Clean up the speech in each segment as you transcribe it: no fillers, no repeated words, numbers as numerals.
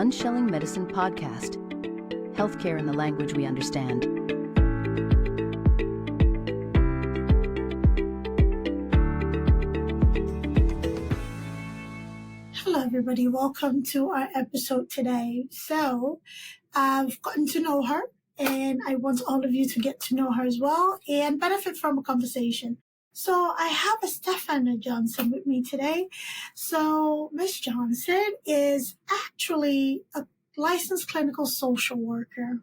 Unshelling Medicine podcast. Healthcare in the language we understand. Hello, everybody. Welcome to our episode today. So, I've gotten to know her, and I want all of you to get to know her as well and benefit from a conversation. So, I have Estefana Johnson with me today. So, Miss Johnson is actually a licensed clinical social worker.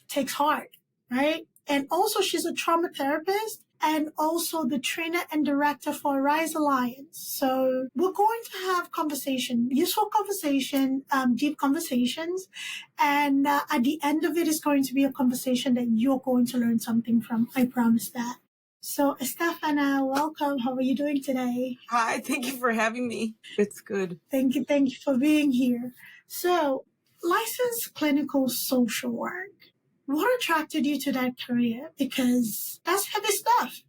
Takes heart, right? And also, she's a trauma therapist and also the trainer and director for Rise Alliance. So we're going to have useful conversation, deep conversations. And at the end of it is going to be a conversation that you're going to learn something from. I promise that. So Estefana, welcome. How are you doing today? Hi, thank you for having me. It's good. Thank you for being here. So, licensed clinical social work. What attracted you to that career? Because that's heavy stuff.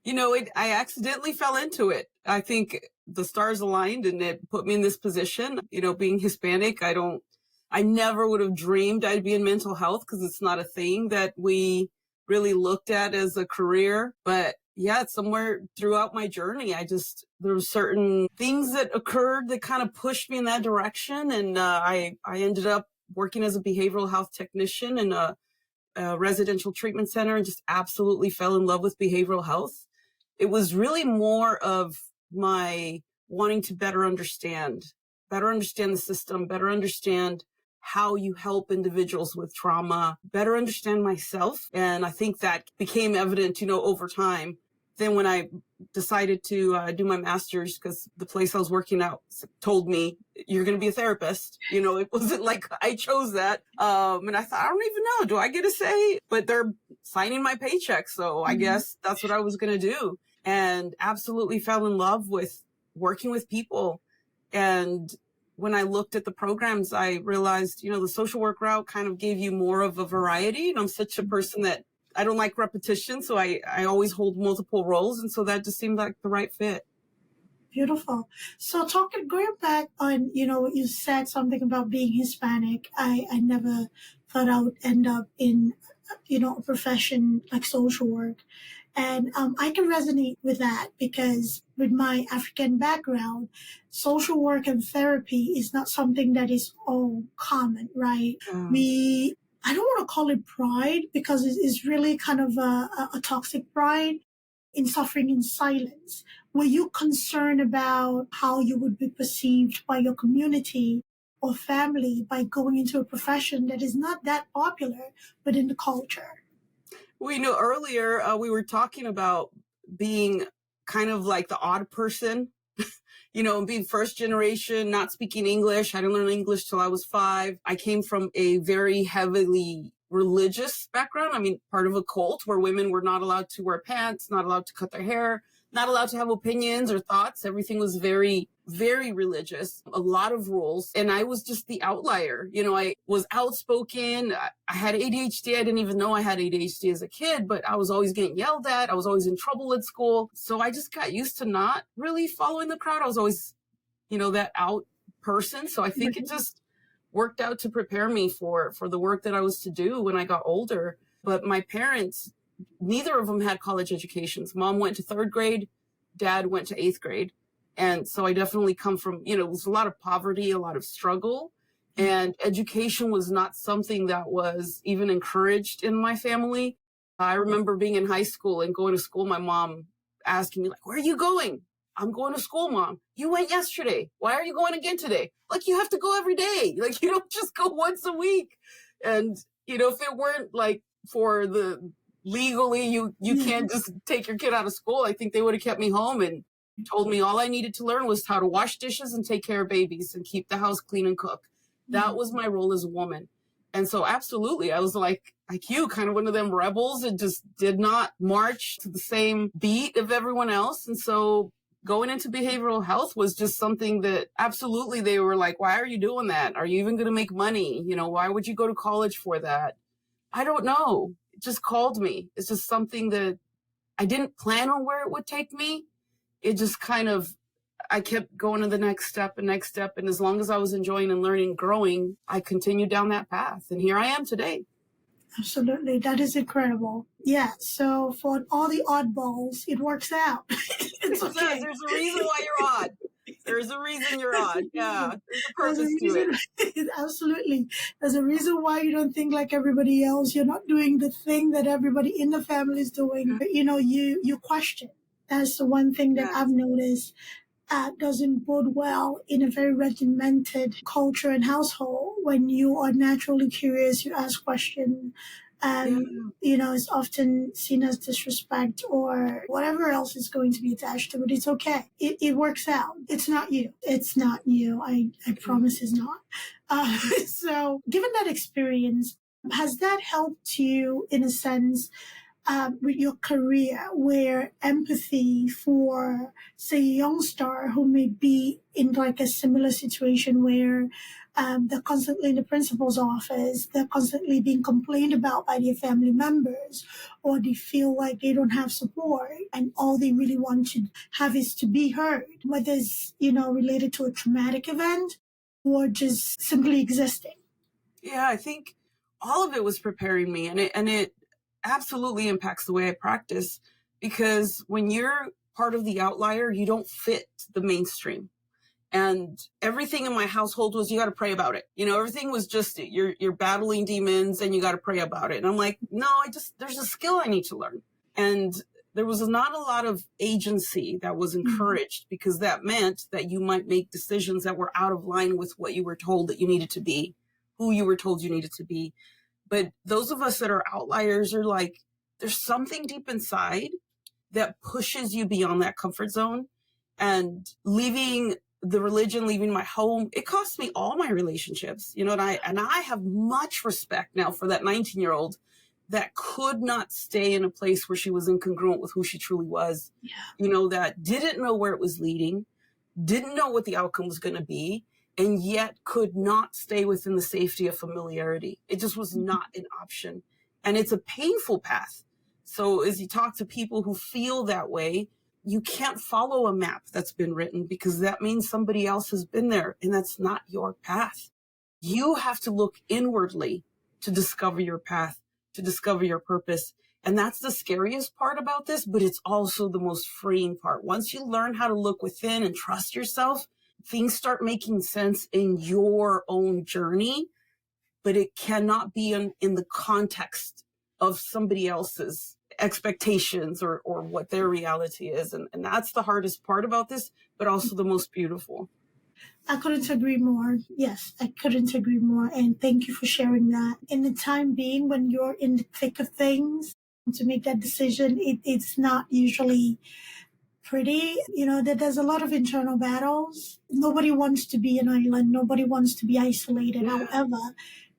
You know, I accidentally fell into it. I think the stars aligned and it put me in this position. You know, being Hispanic, I never would have dreamed I'd be in mental health because it's not a thing that we really looked at as a career. But yeah, somewhere throughout my journey, there were certain things that occurred that kind of pushed me in that direction. And I ended up working as a behavioral health technician in a residential treatment center and just absolutely fell in love with behavioral health. It was really more of my wanting to better understand the system, better understand how you help individuals with trauma, better understand myself. And I think that became evident, over time. Then when I decided to do my master's, because the place I was working at told me, you're going to be a therapist. It wasn't like I chose that. And I thought, I don't even know. Do I get a say? But they're signing my paycheck. So I guess that's what I was going to do. And absolutely fell in love with working with people. And when I looked at the programs, I realized, the social work route kind of gave you more of a variety. And I'm such a person that I don't like repetition, so I always hold multiple roles, and so that just seemed like the right fit. Beautiful. So going back on, what you said something about being Hispanic, I never thought I would end up in, a profession like social work. And I can resonate with that because with my African background, social work and therapy is not something that is all common, right? I don't want to call it pride because it's really kind of a toxic pride in suffering in silence. Were you concerned about how you would be perceived by your community or family by going into a profession that is not that popular within the culture? Well, earlier we were talking about being kind of like the odd person, being first generation, not speaking English. I didn't learn English till I was 5. I came from a very heavily religious background. I mean, part of a cult where women were not allowed to wear pants, not allowed to cut their hair, not allowed to have opinions or thoughts. Everything was very, very religious, a lot of rules. And I was just the outlier. I was outspoken. I had ADHD. I didn't even know I had ADHD as a kid, but I was always getting yelled at. I was always in trouble at school. So I just got used to not really following the crowd. I was always, that out person. So I think it just worked out to prepare me for the work that I was to do when I got older. But my parents, neither of them had college educations. Mom went to 3rd grade, dad went to 8th grade. And so I definitely come from, it was a lot of poverty, a lot of struggle. And education was not something that was even encouraged in my family. I remember being in high school and going to school, my mom asking me, like, where are you going? I'm going to school, Mom. You went yesterday. Why are you going again today? Like, you have to go every day. Like, you don't just go once a week. And, if it weren't like for the legally, you can't just take your kid out of school, I think they would have kept me home and told me all I needed to learn was how to wash dishes and take care of babies and keep the house clean and cook. That was my role as a woman. And so absolutely, I was like you, kind of one of them rebels that just did not march to the same beat of everyone else. And so going into behavioral health was just something that absolutely they were like, why are you doing that? Are you even going to make money? Why would you go to college for that? I don't know. It just called me. It's just something that I didn't plan on where it would take me. It just kind of, I kept going to the next step and next step. And as long as I was enjoying and learning, growing, I continued down that path. And here I am today. Absolutely. That is incredible. Yeah. So for all the oddballs, it works out. It's okay. There's a reason why you're odd. There's a reason you're odd. Yeah. There's a purpose to it. Absolutely. There's a reason why you don't think like everybody else. You're not doing the thing that everybody in the family is doing. You know, you question. That's the one thing that I've noticed doesn't bode well in a very regimented culture and household. When you are naturally curious, you ask questions. You know, it's often seen as disrespect or whatever else is going to be attached to it. It's okay. It works out. It's not you. It's not you. I promise it's not. So given that experience, has that helped you in a sense with your career, where empathy for, say, a young star who may be in like a similar situation where they're constantly in the principal's office, they're constantly being complained about by their family members, or they feel like they don't have support and all they really want to have is to be heard, whether it's, you know, related to a traumatic event or just simply existing? Yeah, I think all of it was preparing me, and it absolutely impacts the way I practice, because when you're part of the outlier, you don't fit the mainstream. And everything in my household was, you got to pray about it. You know, everything was just, you're battling demons and you got to pray about it. And I'm like, no, there's a skill I need to learn. And there was not a lot of agency that was encouraged, because that meant that you might make decisions that were out of line with what you were told that you needed to be, who you were told you needed to be. But those of us that are outliers are like, there's something deep inside that pushes you beyond that comfort zone. And leaving the religion, leaving my home, it cost me all my relationships, you know, and I have much respect now for that 19-year-old that could not stay in a place where she was incongruent with who she truly was, you know, that didn't know where it was leading, didn't know what the outcome was going to be, and yet could not stay within the safety of familiarity. It just was not an option. And it's a painful path. So as you talk to people who feel that way, you can't follow a map that's been written, because that means somebody else has been there, and that's not your path. You have to look inwardly to discover your path, to discover your purpose. And that's the scariest part about this, but it's also the most freeing part. Once you learn how to look within and trust yourself, things start making sense in your own journey, but it cannot be in the context of somebody else's expectations or what their reality is. And that's the hardest part about this, but also the most beautiful. I couldn't agree more. Yes, I couldn't agree more. And thank you for sharing that. In the time being, when you're in the thick of things, to make that decision, it's not usually pretty. You know, there's a lot of internal battles. Nobody wants to be an island. Nobody wants to be isolated. However,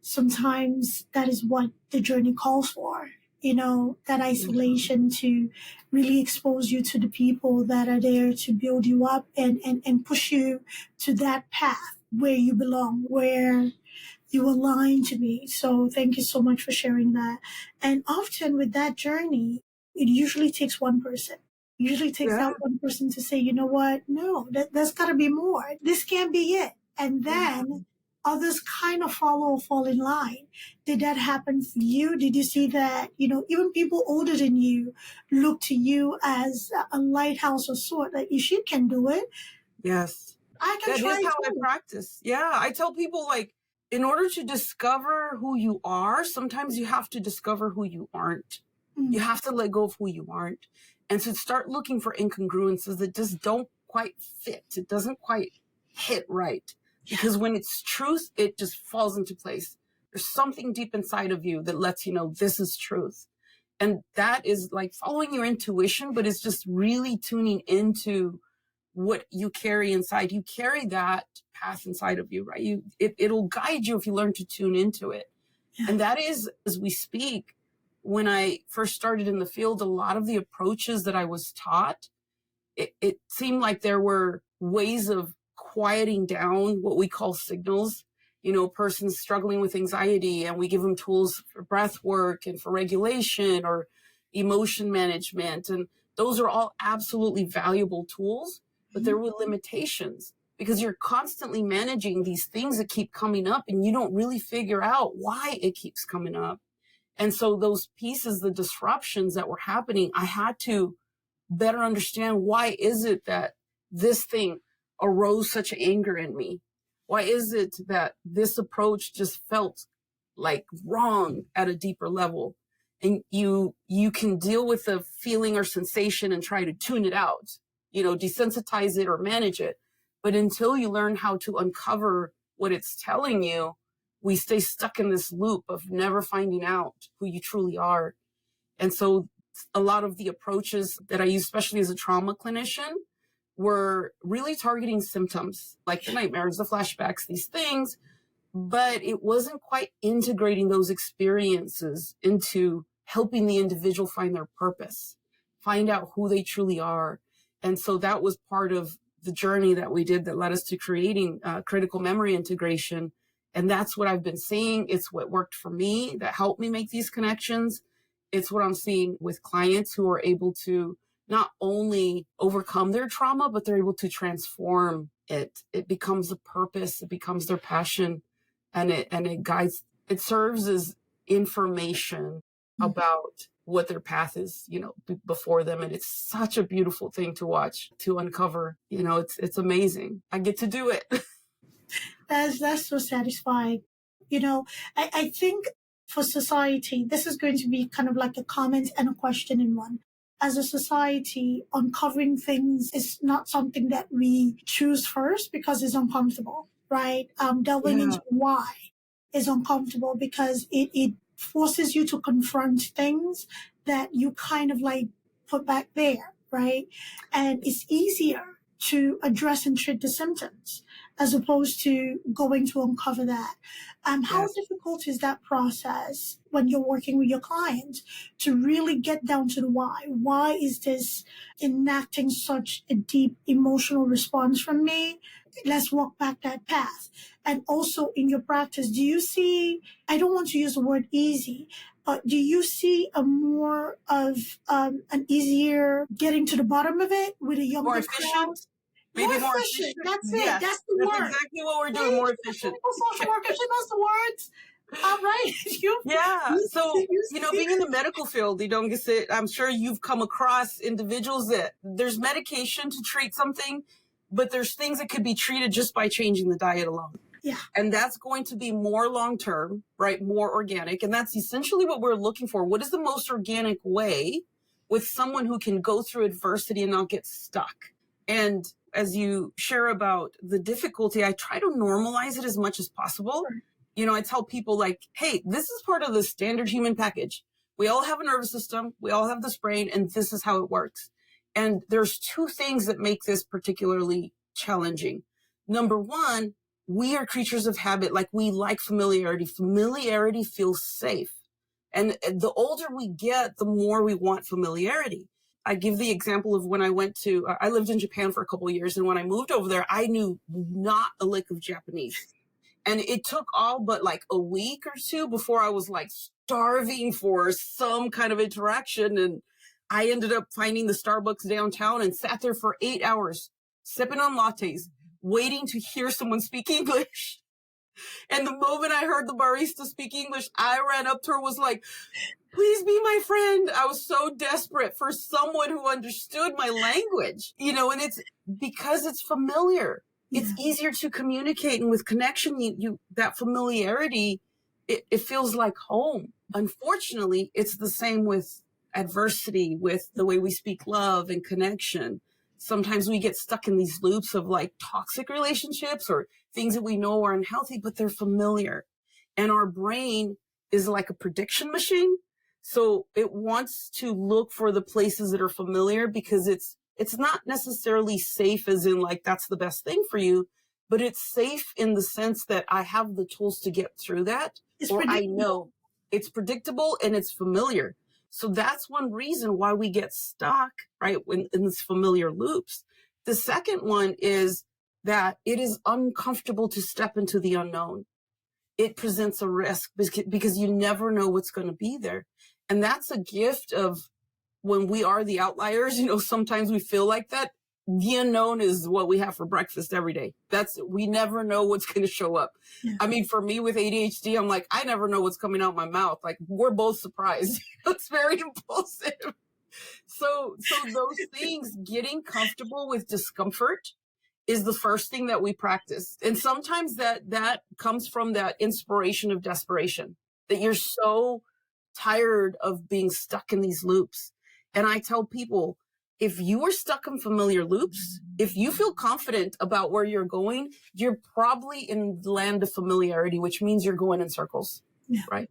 sometimes that is what the journey calls for. You know, that isolation to really expose you to the people that are there to build you up and push you to that path where you belong, where you align to be. So thank you so much for sharing that. And often with that journey, it usually takes one person. It usually takes that one person to say, you know what? No, there's got to be more. This can't be it. And then others kind of fall in line. Did that happen for you? Did you see that, you know, even people older than you look to you as a lighthouse of sort, that she can do it? Yes. I can try. That is how I practice. Yeah. I tell people, like, in order to discover who you are, sometimes you have to discover who you aren't. You have to let go of who you aren't. And to start looking for incongruences that just don't quite fit. It doesn't quite hit right. Because when it's truth, it just falls into place. There's something deep inside of you that lets you know this is truth. And that is like following your intuition, but it's just really tuning into what you carry inside. You carry that path inside of you, right? It'll guide you if you learn to tune into it. And that is, as we speak, when I first started in the field, a lot of the approaches that I was taught, it seemed like there were ways of quieting down what we call signals. You know, persons struggling with anxiety, and we give them tools for breath work and for regulation or emotion management. And those are all absolutely valuable tools. but there were limitations because you're constantly managing these things that keep coming up and you don't really figure out why it keeps coming up. And so those pieces, the disruptions that were happening, I had to better understand why is it that this thing arose such anger in me? Why is it that this approach just felt like wrong at a deeper level? And you can deal with the feeling or sensation and try to tune it out, desensitize it or manage it. But until you learn how to uncover what it's telling you, we stay stuck in this loop of never finding out who you truly are. And so a lot of the approaches that I use, especially as a trauma clinician, were really targeting symptoms like the nightmares, the flashbacks, these things, but it wasn't quite integrating those experiences into helping the individual find their purpose, find out who they truly are. And so that was part of the journey that we did that led us to creating critical memory integration. And that's what I've been seeing. It's what worked for me that helped me make these connections. It's what I'm seeing with clients who are able to not only overcome their trauma, but they're able to transform it. It becomes a purpose. It becomes their passion, and it guides. It serves as information about what their path is, before them. And it's such a beautiful thing to watch, to uncover. It's amazing. I get to do it. That's so satisfying. I think for society, this is going to be kind of like a comment and a question in one. As a society, uncovering things is not something that we choose first because it's uncomfortable, right? Delving into why is uncomfortable because it forces you to confront things that you kind of like put back there, right? And it's easier to address and treat the symptoms as opposed to going to uncover that. How difficult is that process when you're working with your clients to really get down to the why? Why is this enacting such a deep emotional response from me? Let's walk back that path. And also in your practice, do you see, I don't want to use the word easy, but do you see a more of an easier getting to the bottom of it with a younger more efficient? crowd? Maybe more efficient. efficient. That's it. Yes, That's the word. exactly what we're doing. More efficient. Social worker, she knows the words. All right. So, being in the medical field, I'm sure you've come across individuals that there's medication to treat something, but there's things that could be treated just by changing the diet alone. Yeah. And that's going to be more long-term, right? More organic. And that's essentially what we're looking for. What is the most organic way with someone who can go through adversity and not get stuck? And as you share about the difficulty, I try to normalize it as much as possible. Sure. I tell people like, hey, this is part of the standard human package. We all have a nervous system. We all have this brain, and this is how it works. And there's two things that make this particularly challenging. Number one, we are creatures of habit. Like, we like familiarity. Familiarity feels safe. And the older we get, the more we want familiarity. I give the example of when I lived in Japan for a couple of years. And when I moved over there, I knew not a lick of Japanese. And it took all but like a week or two before I was like starving for some kind of interaction. And I ended up finding the Starbucks downtown and sat there for 8 hours, sipping on lattes, waiting to hear someone speak English. And the moment I heard the barista speak English, I ran up to her, was like, please be my friend. I was so desperate for someone who understood my language, and it's because it's familiar. Yeah. It's easier to communicate, and with connection, that familiarity, it feels like home. Unfortunately, it's the same with adversity, with the way we speak love and connection. Sometimes we get stuck in these loops of like toxic relationships or things that we know are unhealthy, but they're familiar. And our brain is like a prediction machine. So it wants to look for the places that are familiar because it's not necessarily safe as in like, that's the best thing for you, but it's safe in the sense that I have the tools to get through that, or I know it's predictable and it's familiar. So that's one reason why we get stuck, right, in these familiar loops. The second one is that it is uncomfortable to step into the unknown. It presents a risk because you never know what's going to be there. And that's a gift of when we are the outliers. Sometimes we feel like that. the unknown is what we have for breakfast every day. We never know what's going to show up. Yeah. I mean, for me with ADHD, I'm like, I never know what's coming out my mouth. Like, we're both surprised. It's very impulsive. So those things, getting comfortable with discomfort is the first thing that we practice. And sometimes that comes from that inspiration of desperation, that you're so tired of being stuck in these loops. And I tell people, if you are stuck in familiar loops, if you feel confident about where you're going, you're probably in the land of familiarity, which means you're going in circles, right?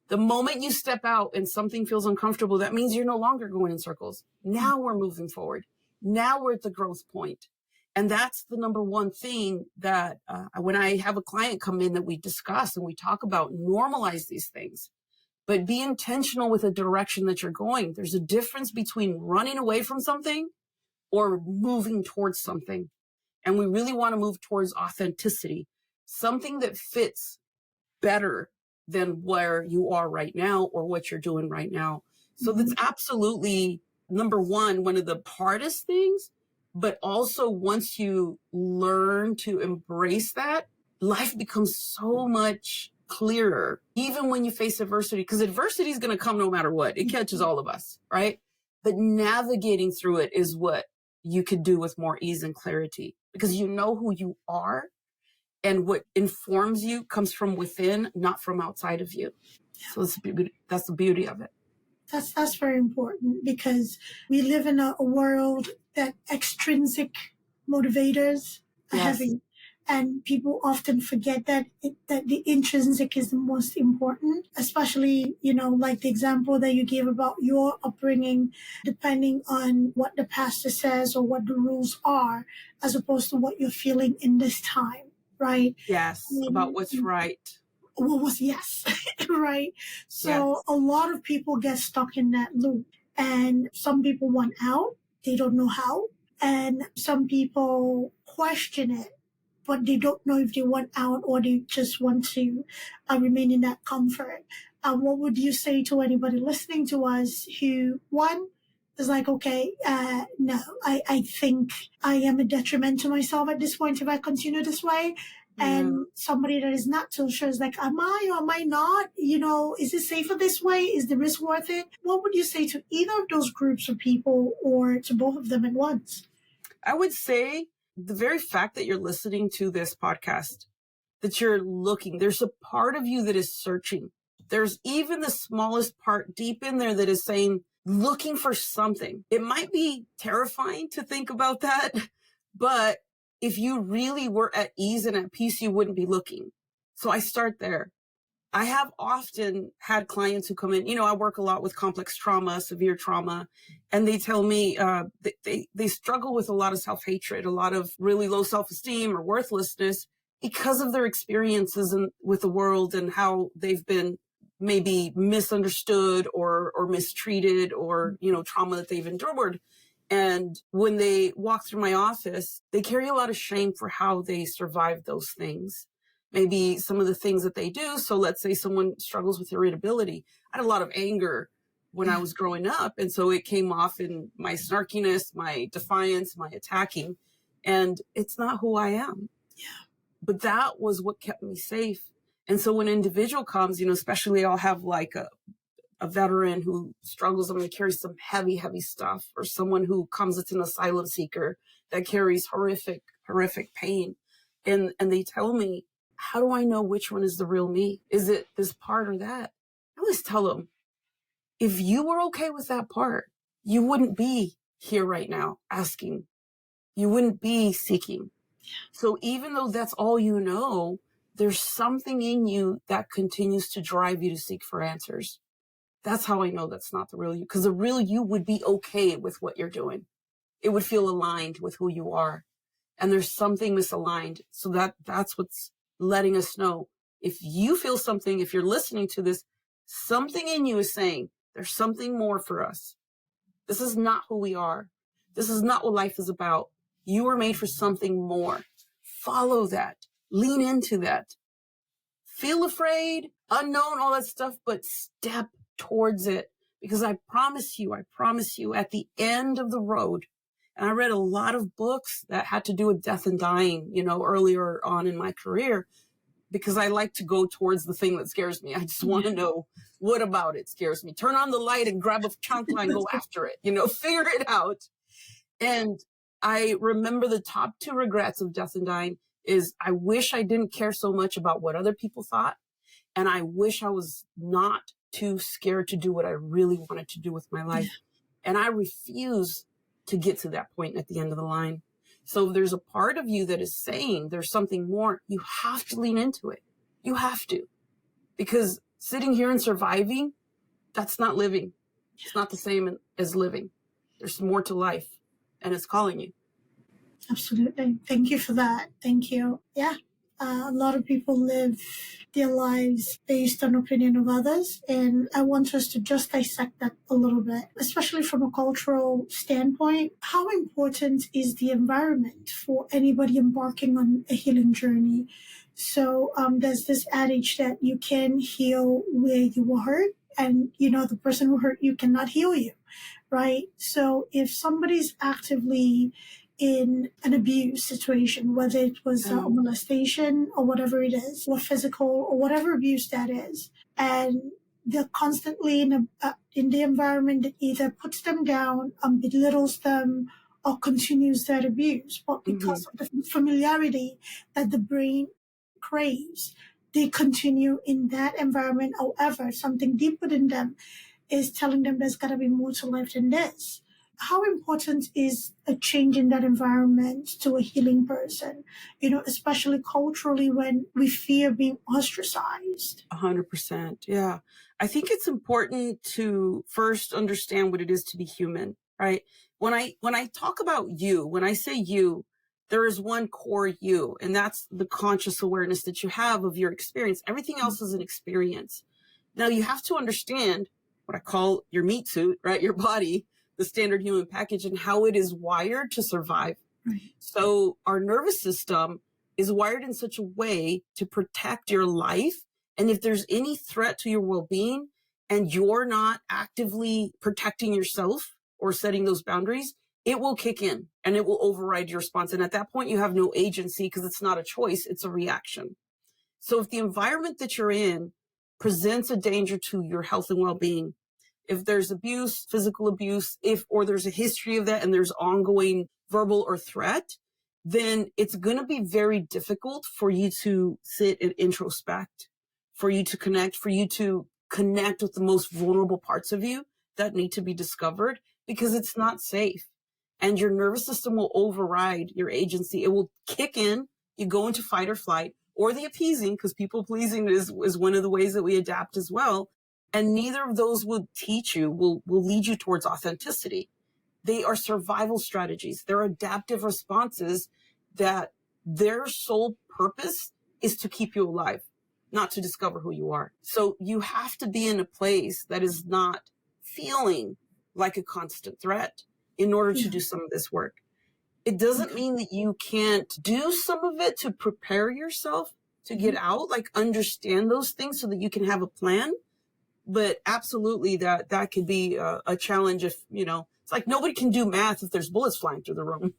The moment you step out and something feels uncomfortable, that means you're no longer going in circles. Now we're moving forward. Now we're at the growth point. And that's the number one thing that when I have a client come in that we discuss and we talk about, normalize these things. But be intentional with the direction that you're going. There's a difference between running away from something or moving towards something. And we really want to move towards authenticity, something that fits better than where you are right now or what you're doing right now. So that's absolutely, number one of the hardest things. But also once you learn to embrace that, life becomes so much clearer, even when you face adversity, because adversity is going to come no matter what. It catches all of us, right? But navigating through it is what you could do with more ease and clarity, because you know who you are, and what informs you comes from within, not from outside of you. So that's the beauty of it. That's very important, because we live in a world that extrinsic motivators are heavy. And people often forget that the intrinsic is the most important, especially, like the example that you gave about your upbringing, depending on what the pastor says or what the rules are, as opposed to what you're feeling in this time, right? Yes, about what's right. Yes, right? So a lot of people get stuck in that loop, and some people want out. They don't know how. And some people question it, but they don't know if they want out or they just want to remain in that comfort. What would you say to anybody listening to us who, one, is like, okay, no, I think I am a detriment to myself at this point if I continue this way. And somebody that is not so sure is like, am I or am I not? Is it safer this way? Is the risk worth it? What would you say to either of those groups of people or to both of them at once? I would say the very fact that you're listening to this podcast, that you're looking, there's a part of you that is searching. There's even the smallest part deep in there that is saying, looking for something. It might be terrifying to think about that, but if you really were at ease and at peace, you wouldn't be looking. So I start there. I have often had clients who come in, I work a lot with complex trauma, severe trauma, and they tell me they struggle with a lot of self-hatred, a lot of really low self-esteem or worthlessness because of their experiences with the world and how they've been maybe misunderstood or mistreated or, trauma that they've endured. And when they walk through my office, they carry a lot of shame for how they survived those things. Maybe some of the things that they do. So let's say someone struggles with irritability. I had a lot of anger when I was growing up. And so it came off in my snarkiness, my defiance, my attacking. And it's not who I am. Yeah. But that was what kept me safe. And so when an individual comes, especially I'll have like a veteran who struggles, I'm going to carry some heavy, heavy stuff, or someone who comes as an asylum seeker that carries horrific pain. And they tell me, how do I know which one is the real me? Is it this part or that? I always tell them, if you were okay with that part, you wouldn't be here right now asking. You wouldn't be seeking. So even though that's all you know, there's something in you that continues to drive you to seek for answers. That's how I know that's not the real you, because the real you would be okay with what you're doing. It would feel aligned with who you are. And there's something misaligned. So that's what's letting us know. If you feel something, if you're listening to this, something in you is saying, there's something more for us. This is not who we are. This is not what life is about. You were made for something more. Follow that. Lean into that. Feel afraid, unknown, all that stuff, but step towards it. Because I promise you, at the end of the road, And I read a lot of books that had to do with death and dying, earlier on in my career, because I like to go towards the thing that scares me. I just want to know what about it scares me. Turn on the light and grab a chancla and go after it, figure it out. And I remember the top 2 regrets of death and dying is I wish I didn't care so much about what other people thought. And I wish I was not too scared to do what I really wanted to do with my life. And I refuse to get to that point at the end of the line. So if there's a part of you that is saying there's something more, you have to lean into it. You have to. Because sitting here and surviving, that's not living. It's not the same as living. There's more to life, and it's calling you. Absolutely. Thank you for that. Thank you. Yeah. A lot of people live their lives based on opinion of others, and I want us to just dissect that a little bit, especially from a cultural standpoint. How important is the environment for anybody embarking on a healing journey? So there's this adage that you can heal where you were hurt, and the person who hurt you cannot heal you, right? So if somebody's actively in an abuse situation, whether it was a molestation or whatever it is, or physical or whatever abuse that is, and they're constantly in the environment that either puts them down, belittles them, or continues that abuse, but because of the familiarity that the brain craves, they continue in that environment. However, something deep within them is telling them there's got to be more to life than this. How important is a change in that environment to a healing person, especially culturally when we fear being ostracized? 100%. Yeah. I think it's important to first understand what it is to be human, right? When I talk about you, when I say you, there is one core you, and that's the conscious awareness that you have of your experience. Everything else is an experience. Now you have to understand what I call your meat suit, right? Your body, the standard human package, and how it is wired to survive. Right. So our nervous system is wired in such a way to protect your life. And if there's any threat to your well-being and you're not actively protecting yourself or setting those boundaries, it will kick in and it will override your response. And at that point, you have no agency because it's not a choice, it's a reaction. So if the environment that you're in presents a danger to your health and well-being, if there's abuse, physical abuse, or there's a history of that and there's ongoing verbal or threat, then it's going to be very difficult for you to sit and introspect, for you to connect with the most vulnerable parts of you that need to be discovered, because it's not safe. And your nervous system will override your agency. It will kick in. You go into fight or flight, or the appeasing, because people pleasing is one of the ways that we adapt as well. And neither of those will lead you towards authenticity. They are survival strategies. They're adaptive responses that their sole purpose is to keep you alive, not to discover who you are. So you have to be in a place that is not feeling like a constant threat in order to do some of this work. It doesn't mean that you can't do some of it to prepare yourself to get out, like understand those things so that you can have a plan. But absolutely that could be a challenge if, it's like nobody can do math if there's bullets flying through the room.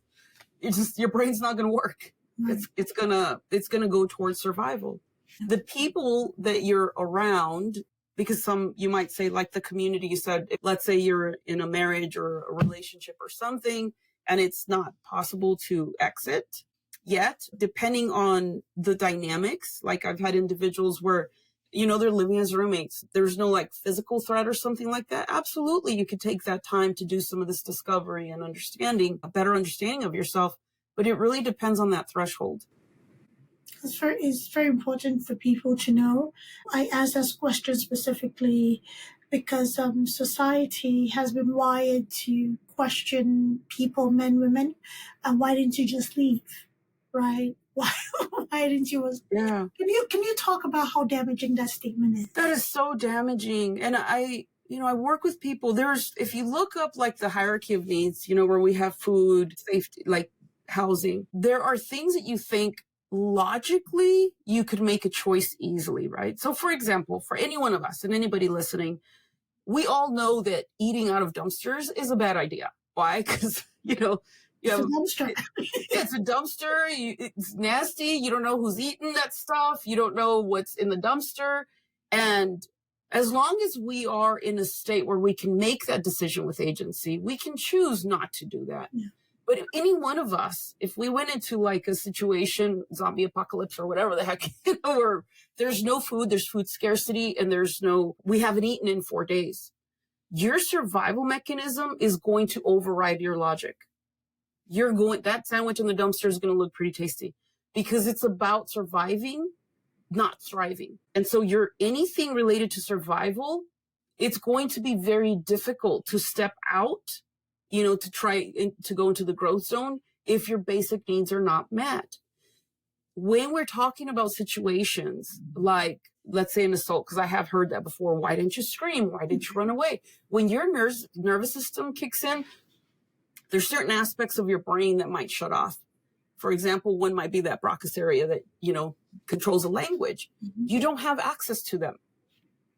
It's just, your brain's not going to work. Right. It's gonna go towards survival. The people that you're around, because you might say, like the community you said, let's say you're in a marriage or a relationship or something, and it's not possible to exit yet, depending on the dynamics. Like I've had individuals where they're living as roommates. There's no like physical threat or something like that. Absolutely. You could take that time to do some of this discovery and a better understanding of yourself, but it really depends on that threshold. It's very important for people to know. I asked this question specifically because society has been wired to question people, men, women, and why didn't you just leave, right? Why didn't you? Yeah. Can you talk about how damaging that statement is? That is so damaging. And I work with people. If you look up like the hierarchy of needs, where we have food, safety, like housing, there are things that you think logically you could make a choice easily, right? So for example, for any one of us and anybody listening, we all know that eating out of dumpsters is a bad idea. Why? Because, You It's a have, dumpster. it's a dumpster. It's nasty. You don't know who's eating that stuff. You don't know what's in the dumpster. And as long as we are in a state where we can make that decision with agency, we can choose not to do that. Yeah. But if any one of us, if we went into like a situation, zombie apocalypse or whatever the heck, or there's no food, there's food scarcity, and we haven't eaten in 4 days, your survival mechanism is going to override your logic. That sandwich in the dumpster is going to look pretty tasty because it's about surviving, not thriving. And so anything related to survival, it's going to be very difficult to step out, to try to go into the growth zone if your basic needs are not met. When we're talking about situations like, let's say an assault, because I have heard that before, why didn't you scream? Why didn't you run away? When your nervous system kicks in, there's certain aspects of your brain that might shut off. For example, one might be that Broca's area that, controls the language. Mm-hmm. You don't have access to them.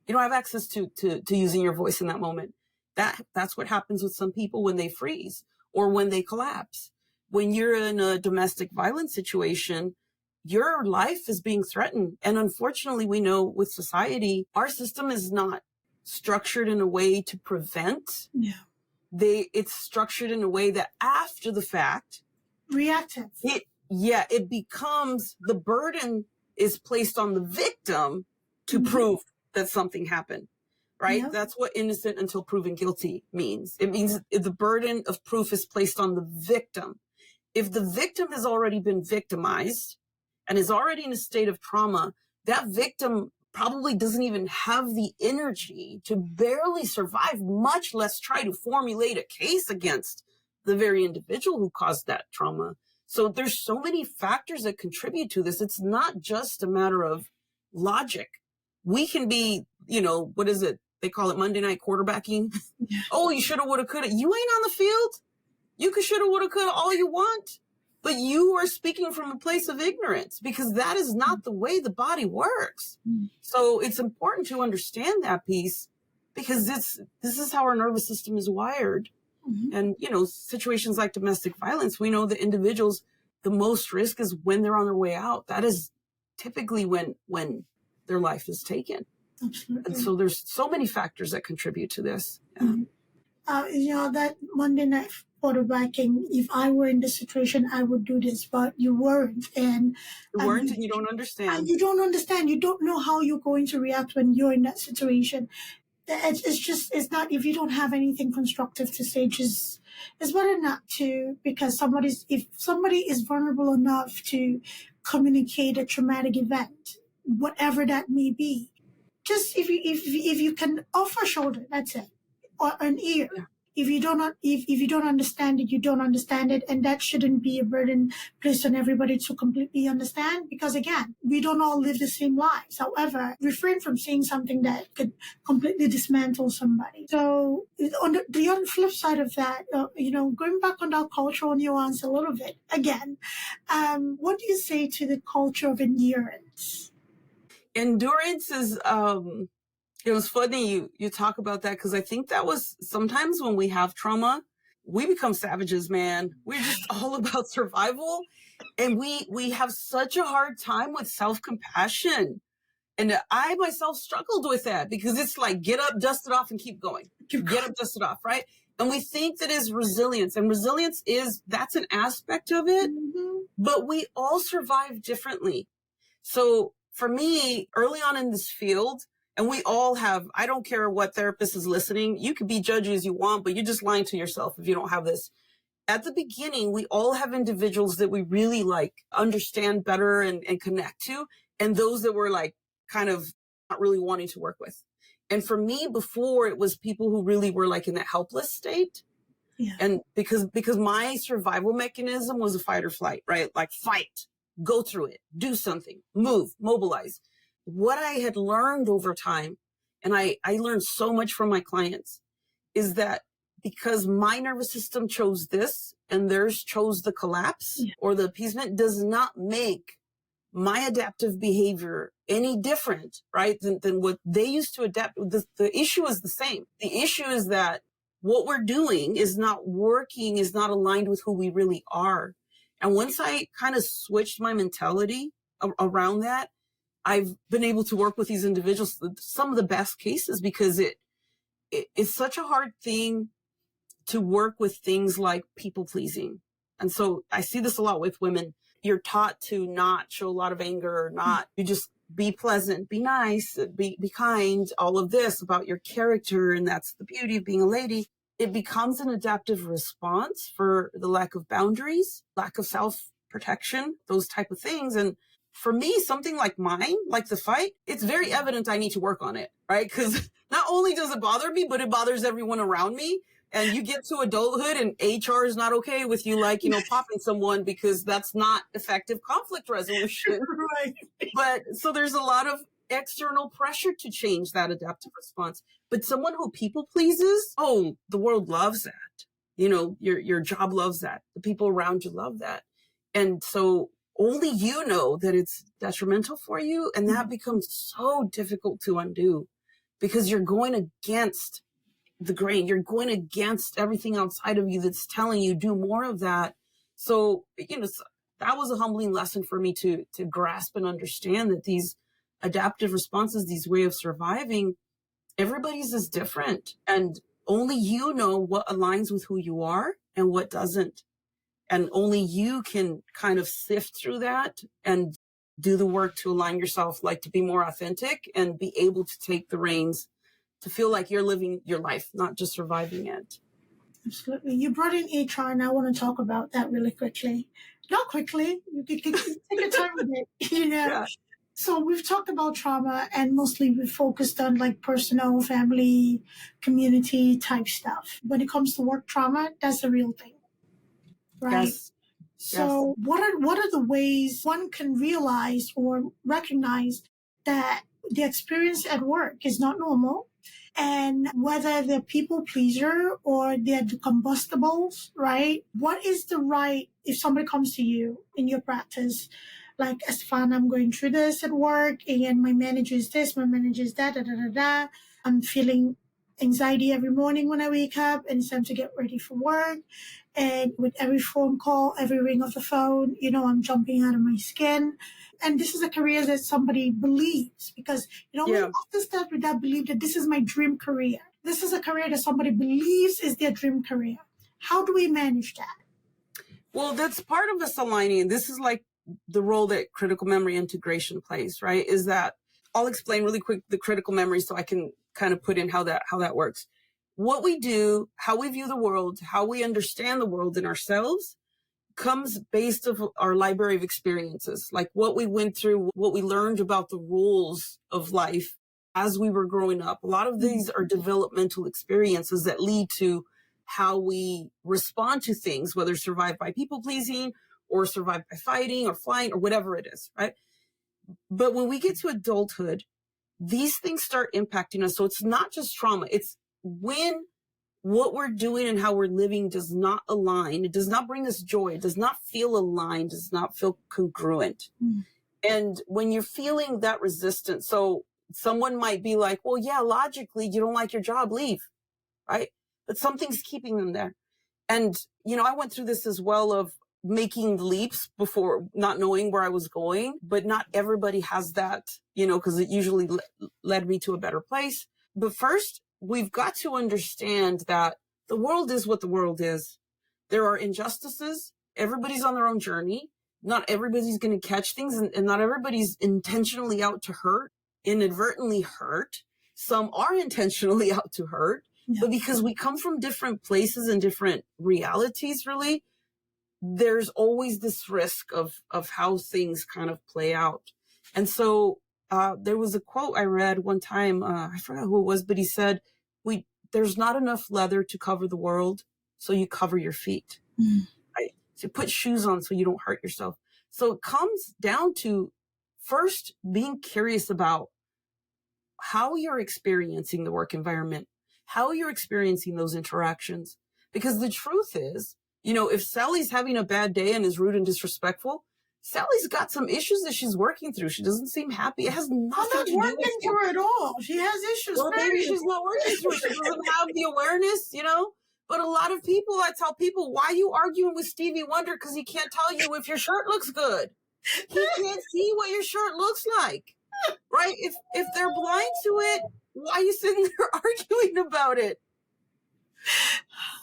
You don't have access to using your voice in that moment. That's what happens with some people when they freeze or when they collapse. When you're in a domestic violence situation, your life is being threatened. And unfortunately, we know with society, our system is not structured in a way to prevent. Yeah. It's structured in a way that after the fact, reactive. It becomes, the burden is placed on the victim to Mm-hmm. prove that something happened, right? Yep. That's what innocent until proven guilty means. It means the burden of proof is placed on the victim. If the victim has already been victimized and is already in a state of trauma, that victim probably doesn't even have the energy to barely survive, much less try to formulate a case against the very individual who caused that trauma. So there's so many factors that contribute to this. It's not just a matter of logic. We can be, what is it? They call it Monday night quarterbacking. Yeah. Oh, you shoulda, woulda, coulda. You ain't on the field. You could shoulda, woulda, coulda all you want. But you are speaking from a place of ignorance because that is not the way the body works. Mm. So it's important to understand that piece because this is how our nervous system is wired. Mm-hmm. And, situations like domestic violence, we know that individuals, the most risk is when they're on their way out. That is typically when their life is taken. Absolutely. And so there's so many factors that contribute to this. Mm-hmm. That Monday night quarterbacking, if I were in this situation, I would do this, but you weren't. And You weren't and you don't understand. You don't understand. You don't know how you're going to react when you're in that situation. It's not, if you don't have anything constructive to say, it's better not to, because if somebody is vulnerable enough to communicate a traumatic event, whatever that may be, just if you can offer a shoulder, that's it, or an ear. Yeah. If you don't understand it, you don't understand it, and that shouldn't be a burden placed on everybody to completely understand. Because again, we don't all live the same lives. However, refrain from saying something that could completely dismantle somebody. So on the other flip side of that, going back on that cultural nuance a little bit again, what do you say to the culture of endurance? Endurance is, it was funny you talk about that because I think that was sometimes when we have trauma, we become savages, man. We're just all about survival. And we have such a hard time with self-compassion. And I myself struggled with that because it's like, get up, dust it off, and keep going. Get up, dust it off, right? And we think that is resilience. And resilience that's an aspect of it, Mm-hmm. but we all survive differently. So for me, early on in this field, and we all have, I don't care what therapist is listening, you could be judgy as you want, but you're just lying to yourself if you don't have this. At the beginning, we all have individuals that we really understand better and connect to, and those that we're kind of not really wanting to work with. And for me, before, it was people who really were in that helpless state. Yeah. And because my survival mechanism was a fight or flight, right? Fight, go through it, do something, move, mobilize. What I had learned over time, and I learned so much from my clients, is that because my nervous system chose this and theirs chose the collapse or the appeasement, does not make my adaptive behavior any different, right, than what they used to adapt. The issue is the same. The issue is that what we're doing is not working, is not aligned with who we really are. And once I kind of switched my mentality around that, I've been able to work with these individuals, some of the best cases, because it's such a hard thing to work with things like people pleasing. And so I see this a lot with women. You're taught to not show a lot of anger, you just be pleasant, be nice, be kind, all of this about your character. And that's the beauty of being a lady. It becomes an adaptive response for the lack of boundaries, lack of self-protection, those type of things. And for me, something like mine, like the fight, it's very evident I need to work on it, right? Because not only does it bother me, but it bothers everyone around me. And you get to adulthood and HR is not okay with you, like, popping someone, because that's not effective conflict resolution. Right. But so there's a lot of external pressure to change that adaptive response. But someone who people pleases, oh, the world loves that. Your job loves that. The people around you love that. And so only you know that it's detrimental for you. And that becomes so difficult to undo, because you're going against the grain. You're going against everything outside of you that's telling you do more of that. So, that was a humbling lesson for me to grasp and understand that these adaptive responses, these way of surviving, everybody's is different. And only you know what aligns with who you are and what doesn't. And only you can kind of sift through that and do the work to align yourself, like to be more authentic and be able to take the reins, to feel like you're living your life, not just surviving it. Absolutely. You brought in HR, and I want to talk about that really quickly. Not quickly. You can take your time with it, Yeah. So we've talked about trauma, and mostly we focused on like personal, family, community type stuff. When it comes to work trauma, that's the real thing, right? Yes. So what are the ways one can realize or recognize that the experience at work is not normal, and whether they're people pleaser or they're the combustibles, right? What is the right, if somebody comes to you in your practice, like, Estefana, I'm going through this at work, and my manager is this, my manager is that, I'm feeling anxiety every morning when I wake up, and it's time to get ready for work. And with every phone call, every ring of the phone, I'm jumping out of my skin. And this is a career that somebody believes, because, we often start with that belief that this is my dream career. This is a career that somebody believes is their dream career. How do we manage that? Well, that's part of us aligning. This is like the role that critical memory integration plays, right? Is that I'll explain really quick the critical memory so I can kind of put in how that works. What we do, how we view the world, how we understand the world and ourselves comes based of our library of experiences, like what we went through, what we learned about the rules of life as we were growing up. A lot of these are developmental experiences that lead to how we respond to things, whether survived by people pleasing or survived by fighting or flying or whatever it is, right? But when we get to adulthood, these things start impacting us. So it's not just trauma. It's when what we're doing and how we're living does not align. It does not bring us joy. It does not feel aligned. Does not feel congruent. And when you're feeling that resistance, so someone might be like, well, yeah, logically, you don't like your job, leave, right? But something's keeping them there. And, I went through this as well of making leaps before not knowing where I was going, but not everybody has that, because it usually led me to a better place. But first, we've got to understand that the world is what the world is. There are injustices. Everybody's on their own journey. Not everybody's going to catch things, and not everybody's intentionally out to hurt, inadvertently hurt. Some are intentionally out to hurt, but because we come from different places and different realities, really, there's always this risk of how things kind of play out. And so there was a quote I read one time. I forgot who it was, but he said, there's not enough leather to cover the world, so you cover your feet. Right? So you put shoes on so you don't hurt yourself. So it comes down to first being curious about how you're experiencing the work environment, how you're experiencing those interactions. Because the truth is, if Sally's having a bad day and is rude and disrespectful, Sally's got some issues that she's working through. She doesn't seem happy. It has nothing I'm not to do working with through it all. She has issues. well, maybe she's not working through it. She doesn't have the awareness, you know? But a lot of people, I tell people, why are you arguing with Stevie Wonder? Because he can't tell you if your shirt looks good. He can't see what your shirt looks like, right? If they're blind to it, why are you sitting there arguing about it?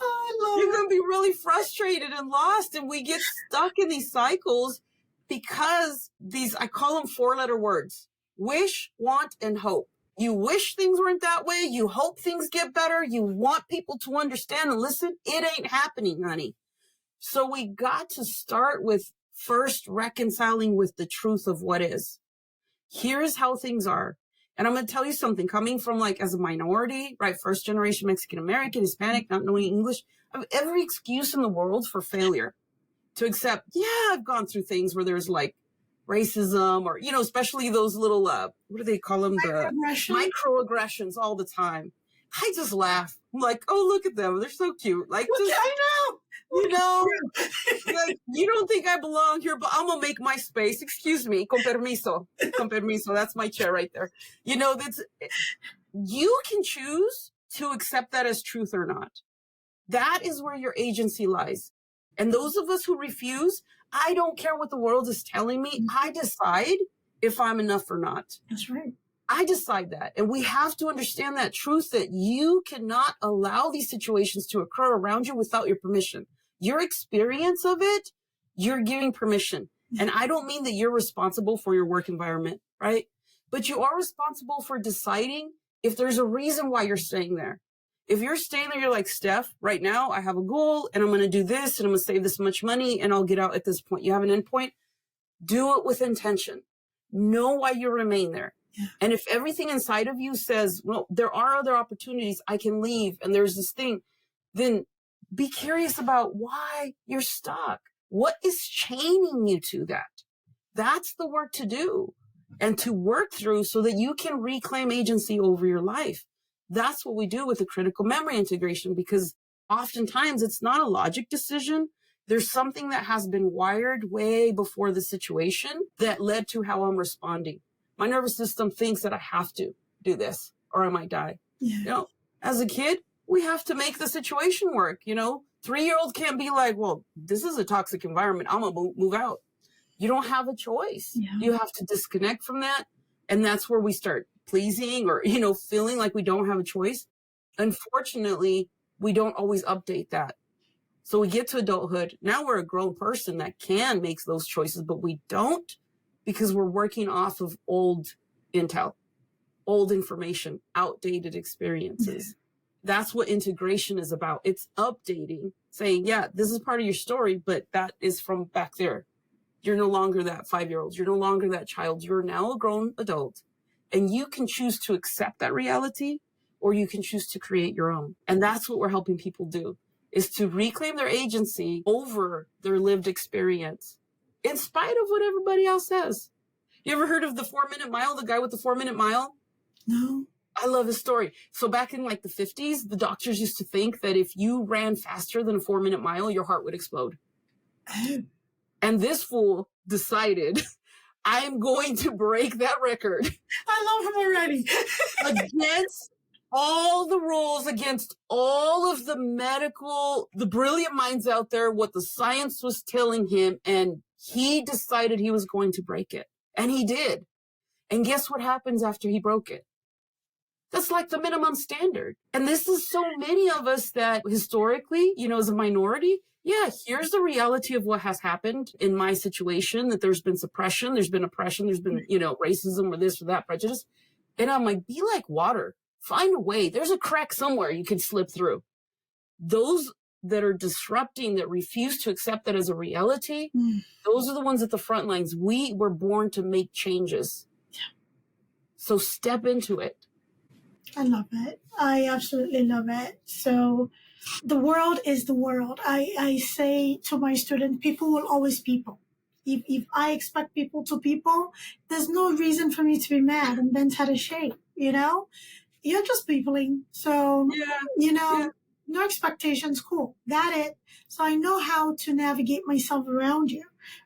You're going to be really frustrated and lost, and we get stuck in these cycles because these, I call them 4-letter words: wish, want, and hope. You wish things weren't that way. You hope things get better. You want people to understand and listen. It ain't happening, honey. So we got to start with first reconciling with the truth of what is. Here's how things are. And I'm going to tell you something, coming from like as a minority, right? First generation Mexican American, Hispanic, not knowing English. I have every excuse in the world for failure to accept. Yeah, I've gone through things where there's like racism or, you know, especially those little, what do they call them? The microaggressions all the time. I just laugh. I'm like, oh, look at them. They're so cute. Like, just, I know. You know, like, you don't think I belong here, but I'm going to make my space. Excuse me. Con permiso. Con permiso. That's my chair right there. You know, you can choose to accept that as truth or not. That is where your agency lies. And those of us who refuse, I don't care what the world is telling me. I decide if I'm enough or not. That's right. I decide that. And we have to understand that truth, that you cannot allow these situations to occur around you without your permission. Your experience of it, you're giving permission. And I don't mean that you're responsible for your work environment, right? But you are responsible for deciding if there's a reason why you're staying there. If you're staying there, you're like, Steph, right now I have a goal and I'm going to do this and I'm going to save this much money and I'll get out at this point. You have an end point. Do it with intention. Know why you remain there. Yeah. And if everything inside of you says, well, there are other opportunities, I can leave, and there's this thing, then be curious about why you're stuck. What is chaining you to that? That's the work to do and to work through so that you can reclaim agency over your life. That's what we do with the critical memory integration, because oftentimes it's not a logic decision. There's something that has been wired way before the situation that led to how I'm responding. My nervous system thinks that I have to do this or I might die. Yeah. You know, as a kid, we have to make the situation work. You know, 3-year-old can't be like, well, this is a toxic environment. I'm going to move out. You don't have a choice. Yeah. You have to disconnect from that. And that's where we start pleasing or, you know, feeling like we don't have a choice. Unfortunately, we don't always update that. So we get to adulthood. Now we're a grown person that can make those choices, but we don't, because we're working off of old intel, old information, outdated experiences. That's what integration is about. It's updating, saying, yeah, this is part of your story, but that is from back there. You're no longer that 5-year-old. You're no longer that child. You're now a grown adult. And you can choose to accept that reality, or you can choose to create your own. And that's what we're helping people do, is to reclaim their agency over their lived experience, in spite of what everybody else says. You ever heard of the 4-minute mile, the guy with the 4-minute mile? No. I love his story. So back in like the 50s, the doctors used to think that if you ran faster than a 4-minute mile, your heart would explode. Oh. And this fool decided, I am going to break that record. I love him already. Against all the rules, against all of the brilliant minds out there, what the science was telling him. And he decided he was going to break it. And he did. And guess what happens after he broke it? That's like the minimum standard. And this is so many of us that historically, you know, as a minority, yeah, here's the reality of what has happened in my situation, that there's been suppression, there's been oppression, there's been, you know, racism or this or that, prejudice. And I'm like, be like water. Find a way. There's a crack somewhere you can slip through. Those that are disrupting, that refuse to accept that as a reality, those are the ones at the front lines. We were born to make changes. Yeah. So step into it. I love it. I absolutely love it. So the world is the world. I say to my students, people will always people. If I expect people to people, there's no reason for me to be mad and bent out of shape, you know? You're just peopling. So, you know, No expectations, cool. Got it. So I know how to navigate myself around you,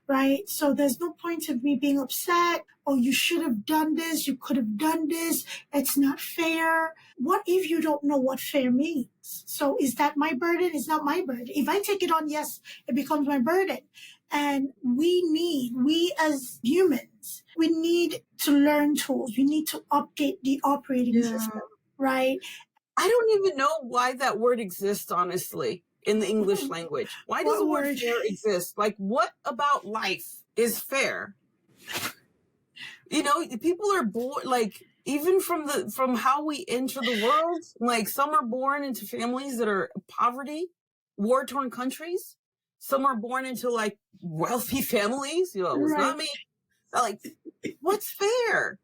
right? So there's no point of me being upset. Oh, you should have done this. You could have done this. It's not fair. What if you don't know what fair means? So is that my burden? It's not my burden. If I take it on, yes, it becomes my burden. And we as humans, we need to learn tools. We need to update the operating system, right? I don't even know why that word exists, honestly, in the English language. Why does What the word word? fair exist? Like, what about life is fair? You know, people are born, like, even from how we enter the world, like, some are born into families that are poverty, war-torn countries. Some are born into, like, wealthy families. You know, it was not me. Like, what's fair?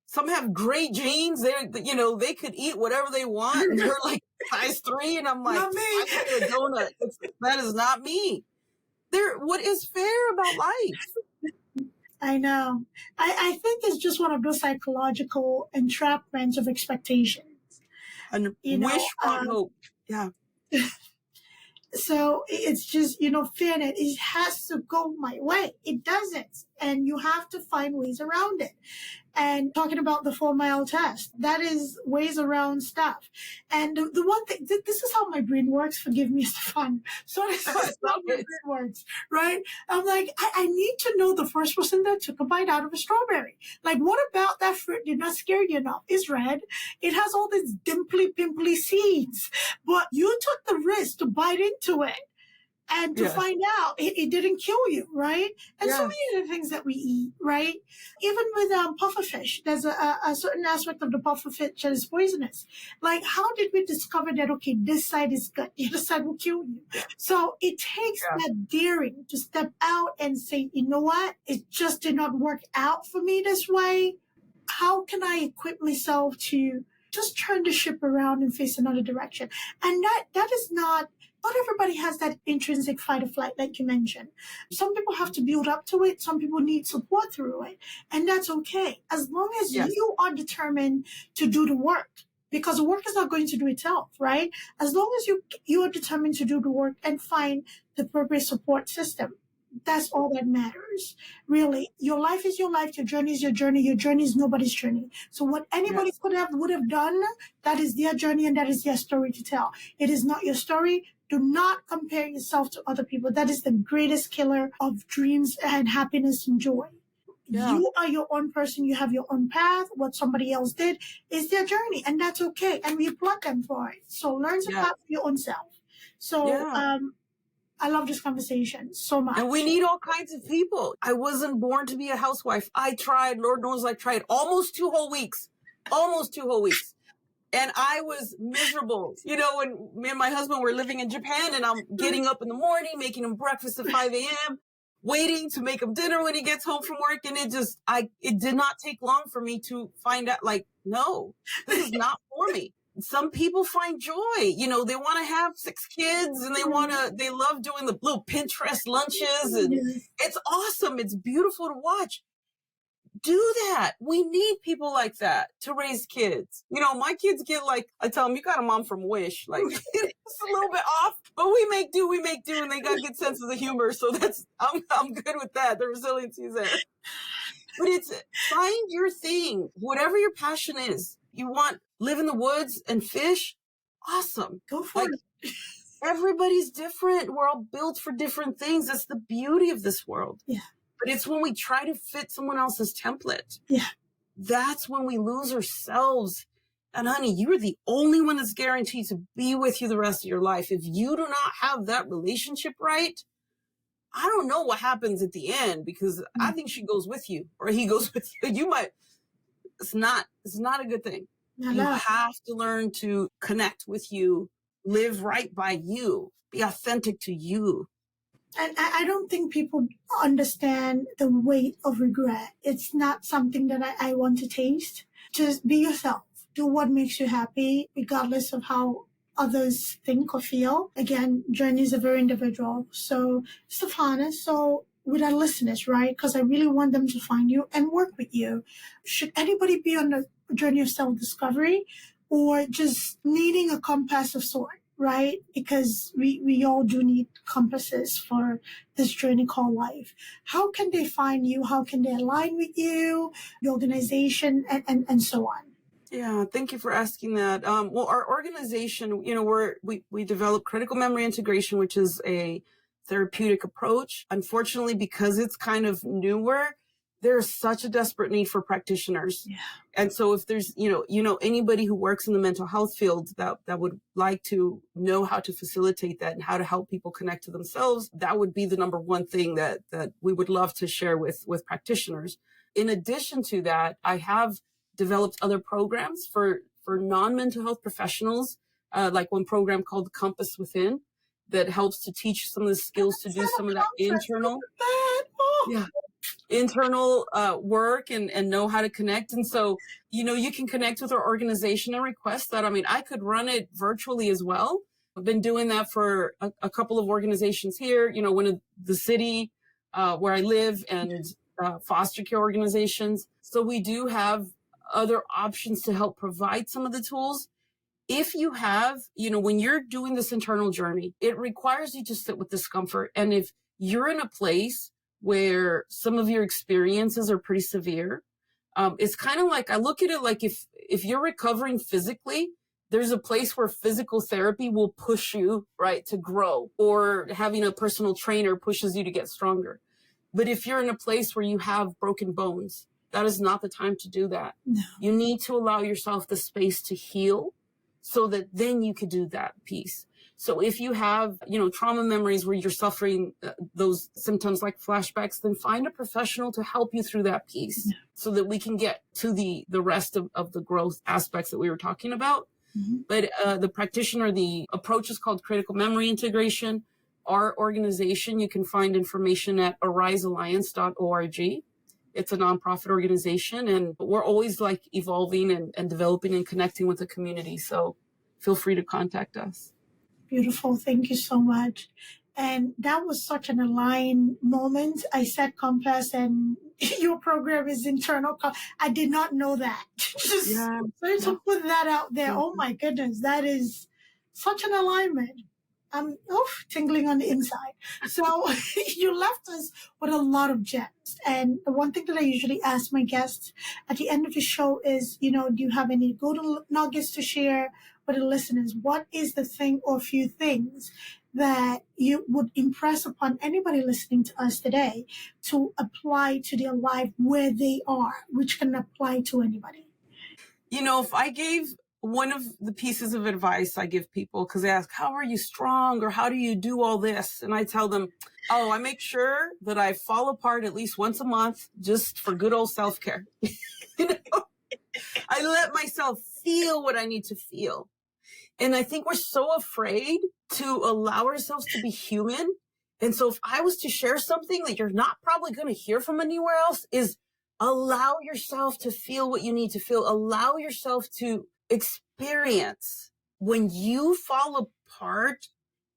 Some have great genes. They could eat whatever they want, and they're like size 3. And I'm like, Not me. I can eat a donut. That is not me. What is fair about life? I know. I think it's just one of those psychological entrapments of expectations. And You know, wish, want, hope. Yeah. So it's just, fairness, it has to go my way. It doesn't. And you have to find ways around it. And talking about the 4-mile test, that is ways around stuff. And the one thing, this is how my brain works. Forgive me, Estefana. So this is how my brain works, right? I'm like, I need to know the first person that took a bite out of a strawberry. Like, what about that fruit did not scare you enough? It's red. It has all these dimply, pimply seeds. But you took the risk to bite into it. And to find out it didn't kill you, right? And so many of the things that we eat, right? Even with pufferfish, there's a certain aspect of the pufferfish that is poisonous. Like, how did we discover that, okay, this side is good, the other side will kill you? So it takes that daring to step out and say, you know what? It just did not work out for me this way. How can I equip myself to just turn the ship around and face another direction? And that is not everybody has that intrinsic fight or flight, like you mentioned. Some people have to build up to it. Some people need support through it. And that's okay. As long as you are determined to do the work, because the work is not going to do itself, right? As long as you are determined to do the work and find the appropriate support system, that's all that matters. Really, your life is your life. Your journey is your journey. Your journey is nobody's journey. So what anybody would have done, that is their journey and that is their story to tell. It is not your story. Do not compare yourself to other people. That is the greatest killer of dreams and happiness and joy. You are your own person. You have your own path. What somebody else did is their journey, and that's okay. And we applaud them for it. So learn to path for your own self. So I love this conversation so much. And we need all kinds of people. I wasn't born to be a housewife. I tried, Lord knows I tried almost 2 whole weeks. And I was miserable. You know, when me and my husband were living in Japan, and I'm getting up in the morning, making him breakfast at 5 a.m., waiting to make him dinner when he gets home from work. And it did not take long for me to find out, like, no, this is not for me. Some people find joy. You know, they want to have 6 kids and they love doing the little Pinterest lunches. And it's awesome. It's beautiful to watch. Do that. We need people like that to raise kids. You know, my kids get, like, I tell them, you got a mom from Wish. Like, it's a little bit off, but we make do, and they got good senses of humor. So I'm good with that. The resiliency is there. But it's find your thing, whatever your passion is. You want live in the woods and fish? Awesome. Go for it. Everybody's different. We're all built for different things. That's the beauty of this world. Yeah. But it's when we try to fit someone else's template. Yeah. That's when we lose ourselves. And honey, you're the only one that's guaranteed to be with you the rest of your life. If you do not have that relationship right, I don't know what happens at the end, because I think she goes with you or he goes with you. It's not a good thing. You have to learn to connect with you, live right by you, be authentic to you. And I don't think people understand the weight of regret. It's not something that I want to taste. Just be yourself. Do what makes you happy, regardless of how others think or feel. Again, journeys are very individual. So, Estefana, with our listeners, right? Because I really want them to find you and work with you. Should anybody be on a journey of self-discovery or just needing a compass of sort? right? Because we all do need compasses for this journey called life. How can they find you? How can they align with you, the organization, and so on? Yeah, thank you for asking that. Well, our organization, we develop critical memory integration, which is a therapeutic approach. Unfortunately, because it's kind of newer, there's such a desperate need for practitioners. Yeah. And so if there's, anybody who works in the mental health field that would like to know how to facilitate that and how to help people connect to themselves, that would be the number one thing that we would love to share with practitioners. In addition to that, I have developed other programs for non-mental health professionals, like one program called Compass Within that helps to teach some of the skills to do some of that internal work and know how to connect. And so, you can connect with our organization and request that. I mean, I could run it virtually as well. I've been doing that for a couple of organizations here, one of the city where I live and foster care organizations. So we do have other options to help provide some of the tools. If you have, when you're doing this internal journey, it requires you to sit with discomfort. And if you're in a place where some of your experiences are pretty severe, it's kind of like, I look at it like if you're recovering physically, there's a place where physical therapy will push you, right, to grow, or having a personal trainer pushes you to get stronger. But if you're in a place where you have broken bones, that is not the time to do that. No. You need to allow yourself the space to heal so that then you could do that piece. So if you have, trauma memories where you're suffering those symptoms like flashbacks, then find a professional to help you through that piece so that we can get to the rest of the growth aspects that we were talking about. Mm-hmm. But the practitioner, the approach is called critical memory integration. Our organization, you can find information at arisealliance.org. It's a nonprofit organization, and we're always evolving and developing and connecting with the community. So feel free to contact us. Beautiful. Thank you so much. And that was such an aligned moment. I said Compass and your program is internal. I did not know that. To put that out there. Oh my goodness. That is such an alignment. I'm tingling on the inside. So you left us with a lot of gems. And the one thing that I usually ask my guests at the end of the show is, do you have any golden nuggets to share with the listeners? What is the thing or few things that you would impress upon anybody listening to us today to apply to their life where they are, which can apply to anybody? If I gave one of the pieces of advice I give people, because they ask, how are you strong, or how do you do all this? And I tell them, I make sure that I fall apart at least once a month just for good old self-care. I let myself feel what I need to feel. And I think we're so afraid to allow ourselves to be human. And so if I was to share something that you're not probably going to hear from anywhere else, is allow yourself to feel what you need to feel. Allow yourself to experience. When you fall apart,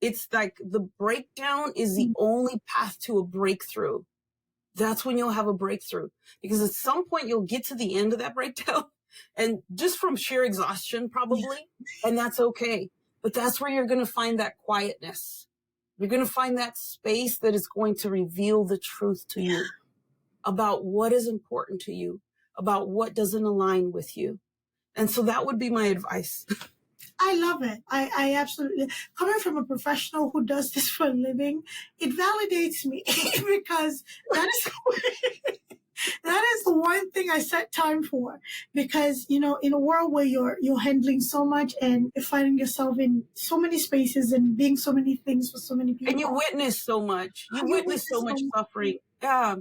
it's like the breakdown is the only path to a breakthrough. That's when you'll have a breakthrough, because at some point you'll get to the end of that breakdown, and just from sheer exhaustion probably, and that's okay. But that's where you're going to find that quietness. You're going to find that space that is going to reveal the truth to you about what is important to you, about what doesn't align with you. And so that would be my advice. I love it. I absolutely, coming from a professional who does this for a living, it validates me because that is the one thing I set time for. Because, in a world where you're handling so much and you're finding yourself in so many spaces and being so many things for so many people. And you witness so much. You witness so much suffering. Yeah.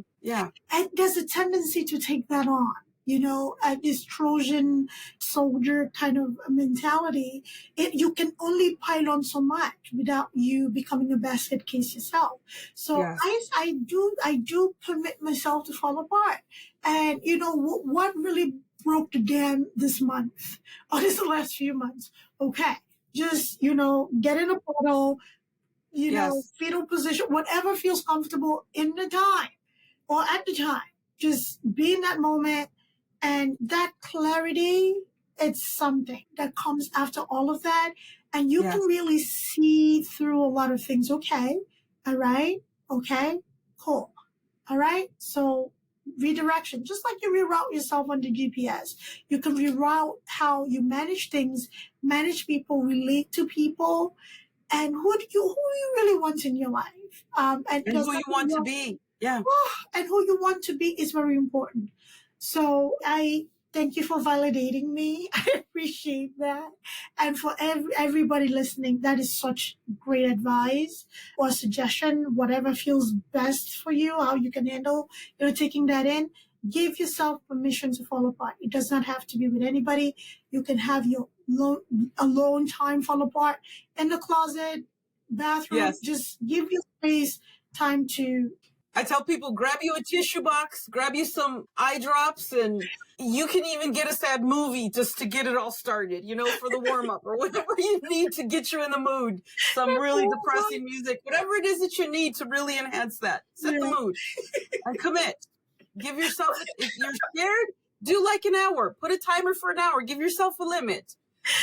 And there's a tendency to take that on. This Trojan soldier kind of mentality, you can only pile on so much without you becoming a basket case yourself. So yes. I do permit myself to fall apart. And what really broke the dam this month, or this last few months? Okay, just get in a puddle, fetal position, whatever feels comfortable in the time or at the time. Just be in that moment. And that clarity it's something that comes after all of that. And you Yes. can really see through a lot of things. Okay. All right. Okay. Cool. All right. So redirection, just like you reroute yourself on the GPS, you can reroute how you manage things, manage people, relate to people, and who do you really want in your life. And who you want to be. Yeah. And who you want to be is very important. So I thank you for validating me. I appreciate that. And for everybody listening, that is such great advice or suggestion, whatever feels best for you, how you can handle, taking that in. Give yourself permission to fall apart. It does not have to be with anybody. You can have your alone time fall apart in the closet, bathroom. Yes. Just give your space time to. I tell people, grab you a tissue box, grab you some eye drops, and you can even get a sad movie just to get it all started, for the warm up or whatever you need to get you in the mood. Some really depressing music, whatever it is that you need to really enhance that. Set the mood and commit. Give yourself, if you're scared, do like an hour. Put a timer for an hour. Give yourself a limit.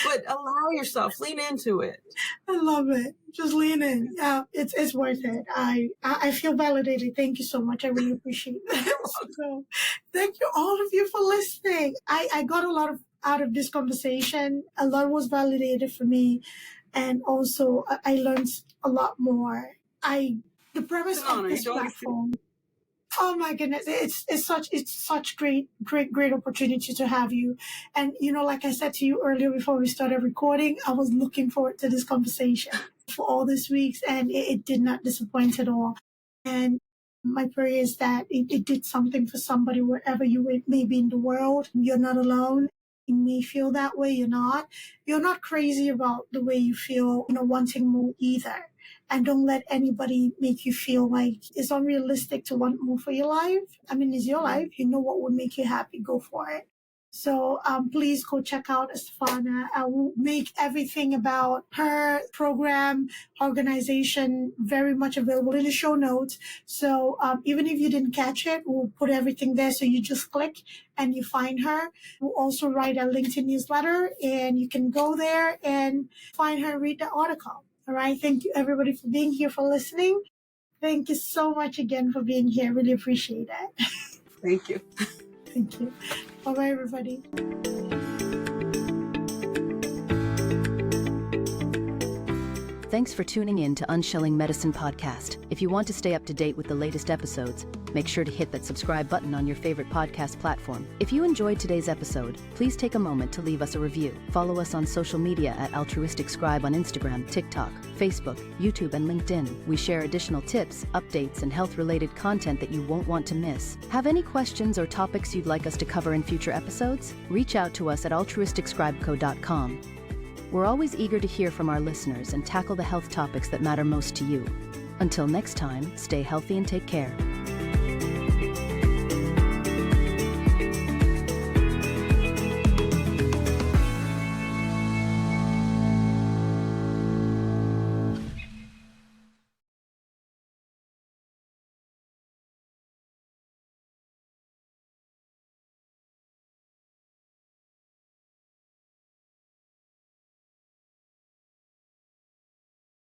But allow yourself, lean into it. I love it. Just lean in. Yeah, it's worth it. I feel validated. Thank you so much. I really appreciate that. So, thank you all of you for listening. I got a lot out of this conversation. A lot was validated for me, and also I learned a lot more. The premise of this platform. Oh my goodness, it's such great opportunity to have you. And like I said to you earlier before we started recording, I was looking forward to this conversation for all these weeks, and it did not disappoint at all. And my prayer is that it did something for somebody wherever you may be in the world. You're not alone. You may feel that way. You're not. You're not crazy about the way you feel, wanting more either. And don't let anybody make you feel like it's unrealistic to want more for your life. I mean, it's your life. You know what would make you happy. Go for it. So please go check out Estefana. I will make everything about her program, organization, very much available in the show notes. So even if you didn't catch it, we'll put everything there. So you just click and you find her. We'll also write a LinkedIn newsletter, and you can go there and find her and read the article. All right. Thank you, everybody, for being here, for listening. Thank you so much again for being here. Really appreciate it. Thank you. Thank you. Bye-bye, everybody. Thanks for tuning in to Unshelling Medicine Podcast. If you want to stay up to date with the latest episodes, make sure to hit that subscribe button on your favorite podcast platform. If you enjoyed today's episode, please take a moment to leave us a review. Follow us on social media at Altruistic Scribe on Instagram, TikTok, Facebook, YouTube, and LinkedIn. We share additional tips, updates, and health-related content that you won't want to miss. Have any questions or topics you'd like us to cover in future episodes? Reach out to us at altruisticscribeco.com. We're always eager to hear from our listeners and tackle the health topics that matter most to you. Until next time, stay healthy and take care.